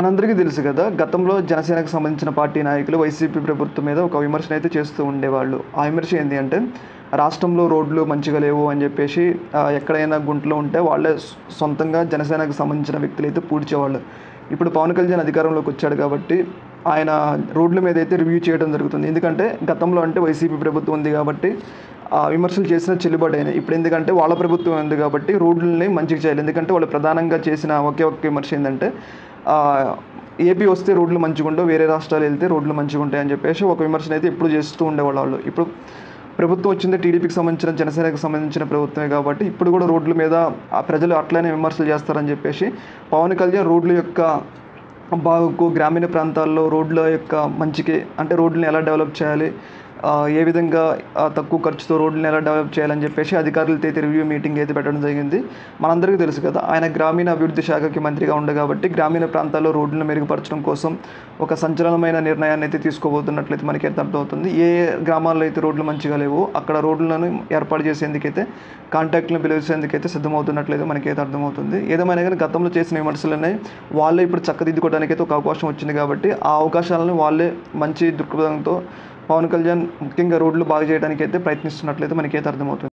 మనందరికీ తెలుసు కదా! గతంలో జనసేనకు సంబంధించిన పార్టీ నాయకులు వైసీపీ ప్రభుత్వం మీద ఒక విమర్శనైతే చేస్తూ ఉండేవాళ్ళు. ఆ విమర్శ ఏంది అంటే, రాష్ట్రంలో రోడ్లు మంచిగా లేవు అని జెప్పేసి ఎక్కడైనా గుంటలు ఉంటే వాళ్ళే సొంతంగా జనసేనకు సంబంధించిన వ్యక్తులైతే పూడ్చేవాళ్ళు. ఇప్పుడు పవన్ కళ్యాణ్ అధికారంలోకి వచ్చాడు కాబట్టి, ఆయన రోడ్ల మీదైతే రివ్యూ చేయడం జరుగుతుంది. ఎందుకంటే గతంలో అంటే వైసీపీ ప్రభుత్వం ఉంది కాబట్టి, విమర్శలు చేసినా చెల్లుబాటయినాయి. ఇప్పుడు ఎందుకంటే వాళ్ళ ప్రభుత్వం ఉంది కాబట్టి రోడ్లని మంచిగా చేయాలి. ఎందుకంటే వాళ్ళు ప్రధానంగా చేసిన ఒకే ఒక్క విమర్శ ఏందంటే, ఏపీ వస్తే రోడ్లు మంచిగుండవు, వేరే రాష్ట్రాలు వెళ్తే రోడ్లు మంచిగుంటాయని చెప్పేసి ఒక విమర్శనైతే ఎప్పుడు చేస్తూ ఉండేవాళ్ళు వాళ్ళు. ఇప్పుడు ప్రభుత్వం వచ్చింది టీడీపీకి సంబంధించిన, జనసేనకి సంబంధించిన ప్రభుత్వమే కాబట్టి ఇప్పుడు కూడా రోడ్ల మీద ప్రజలు అట్లనే విమర్శలు చేస్తారని చెప్పేసి పవన్ కళ్యాణ్ రోడ్ల యొక్క బాగుకు, గ్రామీణ ప్రాంతాల్లో రోడ్ల యొక్క మంచికి అంటే రోడ్లని ఎలా డెవలప్ చేయాలి, ఏ విధంగా తక్కువ ఖర్చుతో రోడ్లని ఎలా డెవలప్ చేయాలని చెప్పేసి అధికారులతో అయితే రివ్యూ మీటింగ్ అయితే పెట్టడం జరిగింది. మనందరికీ తెలుసు కదా, ఆయన గ్రామీణ అభివృద్ధి శాఖకి మంత్రిగా ఉండే కాబట్టి గ్రామీణ ప్రాంతాల్లో రోడ్లను మెరుగుపరచడం కోసం ఒక సంచలనమైన నిర్ణయాన్ని అయితే తీసుకోబోతున్నట్లయితే మనకైతే అర్థమవుతుంది. ఏ గ్రామాల్లో అయితే రోడ్లు మంచిగా లేవో అక్కడ రోడ్లను ఏర్పాటు చేసేందుకైతే కాంట్రాక్ట్లను పిలిచేందుకైతే సిద్ధమవుతున్నట్లయితే మనకైతే అర్థమవుతుంది. ఏదేమైనా కానీ గతంలో చేసిన విమర్శలనే వాళ్ళే ఇప్పుడు చక్కదిద్దుకోవడానికైతే ఒక అవకాశం వచ్చింది కాబట్టి ఆ అవకాశాలను వాళ్ళే మంచి దృక్పథంతో పవన్ కళ్యాణ్ ముఖ్యంగా రోడ్లు బాగు చేయడానికైతే ప్రయత్నిస్తున్నట్లయితే మనకైతే అర్థమవుతుంది.